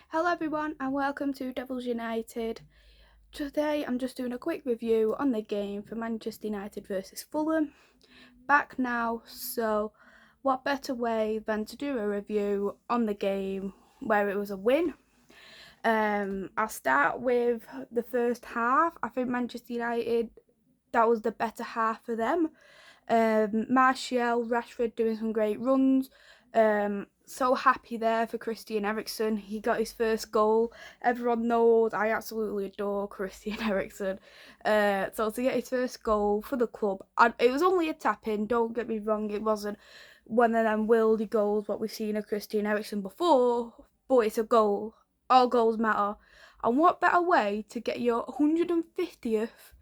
Hello everyone and welcome to Devils United. Today I'm just doing a quick review on the game for Manchester United versus Fulham. Back now, so what better way than to do a review on the game where it was a win. I'll start with the first half. I think Manchester United, that was the better half for them. Martial, Rashford doing some great runs. So happy there for Christian Eriksen. He got his first goal. Everyone knows I absolutely adore Christian Eriksen. So to get his first goal for the club, it was only a tap in. Don't get me wrong, it wasn't one of them worldy goals what we've seen of Christian Eriksen before, but it's a goal. All goals matter. And what better way to get your 150th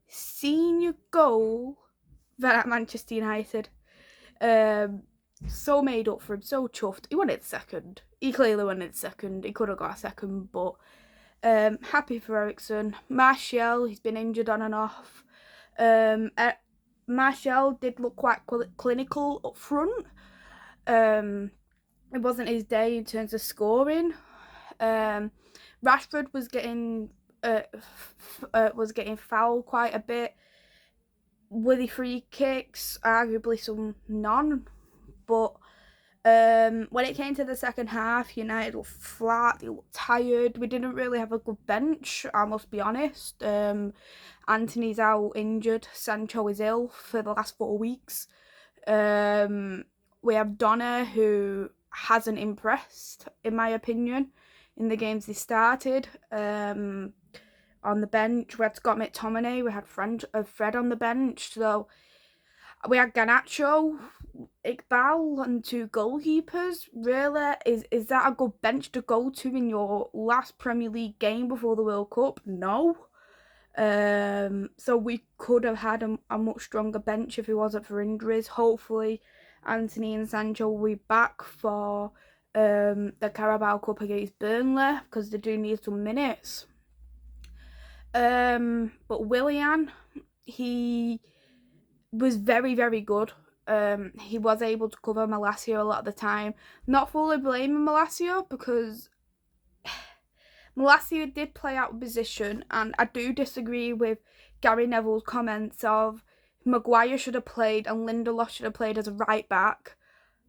senior goal than at Manchester United? So made up for him, so chuffed. He wanted second. He clearly wanted second. He could have got a second, but happy for Eriksen. Martial, he's been injured on and off. Martial did look quite clinical up front. It wasn't his day in terms of scoring. Rashford was getting fouled quite a bit. Were the free kicks? Arguably some none. But when it came to the second half, United looked flat, they looked tired. We didn't really have a good bench, I must be honest. Anthony's out injured, Sancho is ill for the last 4 weeks. We have Donna, who hasn't impressed, in my opinion, in the games they started. On the bench, we had Scott McTominay, we had Fred on the bench, so we had Garnacho, Iqbal, and 2 goalkeepers. Really, is that a good bench to go to in your last Premier League game before the World Cup? No. So we could have had a much stronger bench if it wasn't for injuries. Hopefully, Anthony and Sancho will be back for the Carabao Cup against Burnley because they do need some minutes. But Willian, he was very, very good. He was able to cover Malacia a lot of the time. Not fully blaming Malacia because Malacia did play out of position, and I do disagree with Gary Neville's comments of Maguire should have played and Lindelof should have played as a right back.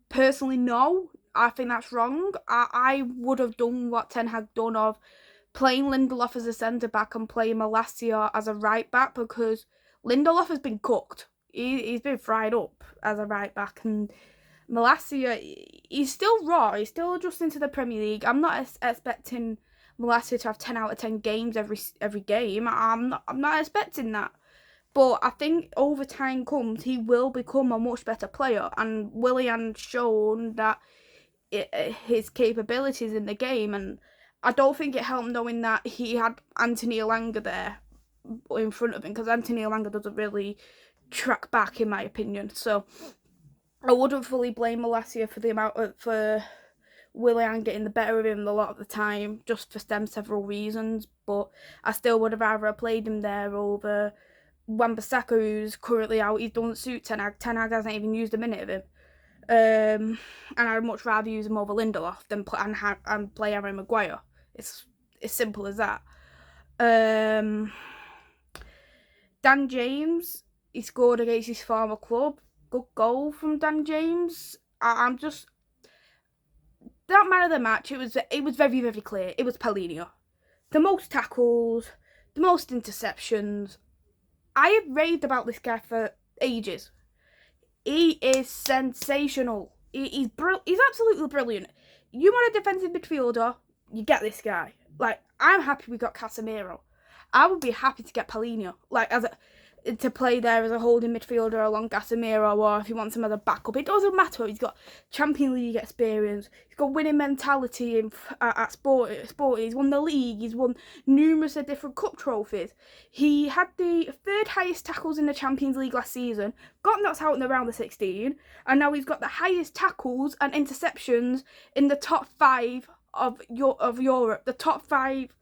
Personally, no. I think that's wrong. I would have done what Ten Hag done of playing Lindelof as a centre back and playing Malacia as a right back because Lindelof has been cooked. He's been fried up as a right back, and Malacia, he's still raw. He's still adjusting to the Premier League. I'm not expecting Malacia to have 10 out of 10 games every game. I'm not expecting that. But I think over time comes, he will become a much better player, and Willian's shown that his capabilities in the game, and I don't think it helped knowing that he had Anthony Elanga there in front of him, because Anthony Elanga doesn't really track back, in my opinion. So I wouldn't fully blame Malacia for the amount for Willian getting the better of him a lot of the time, just for several reasons. But I still would have rather played him there over Wan-Bissaka, who's currently out. He doesn't suit Ten Hag. Ten Hag hasn't even used a minute of him. And I'd much rather use him over Lindelof than play Harry Maguire. It's simple as that. Dan James, he scored against his former club. Good goal from Dan James. I'm just, that man of the match, it was very, very clear. It was Paulinho. The most tackles, the most interceptions. I have raved about this guy for ages. He is sensational. He's absolutely brilliant. You want a defensive midfielder, you get this guy. Like, I'm happy we got Casemiro. I would be happy to get Paulinho, like, to play there as a holding midfielder along Casemiro, or if he wants him as a backup. It doesn't matter. He's got Champions League experience. He's got winning mentality at Sporting. He's won the league. He's won numerous of different cup trophies. He had the 3rd highest tackles in the Champions League last season, got knocked out in the round of 16, and now he's got the highest tackles and interceptions in the top 5 of Europe, the top 5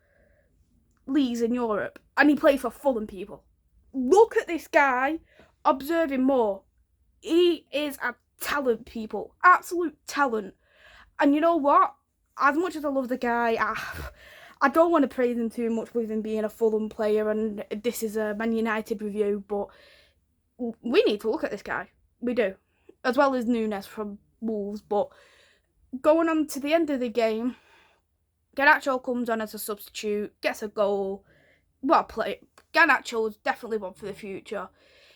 leagues in Europe, and he plays for Fulham, people. Look at this guy, observe him more. He is a talent, people. Absolute talent. And you know what? as much as I love the guy, I don't want to praise him too much with him being a Fulham player, and this is a Man United review, but we need to look at this guy. We do. As well as Nunes from Wolves, but going on to the end of the game, Garnacho comes on as a substitute, gets a goal. What a play. Garnacho is definitely one for the future.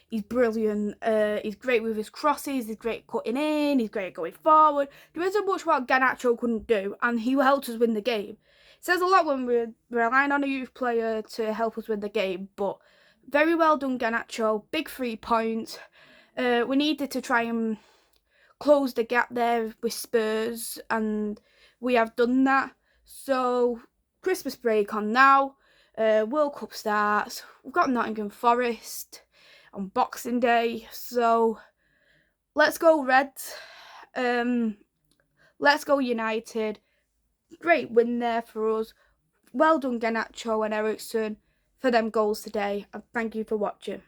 He's brilliant. He's great with his crosses. He's great cutting in. He's great going forward. There isn't much what Garnacho couldn't do, and he helped us win the game. It says a lot when we're relying on a youth player to help us win the game, but very well done, Garnacho. Big 3 points. We needed to try and close the gap there with Spurs, and we have done that. So, Christmas break on now. World Cup starts. We've got Nottingham Forest on Boxing Day. So, let's go Reds. Let's go United. Great win there for us. Well done, Garnacho and Ericsson, for them goals today. And thank you for watching.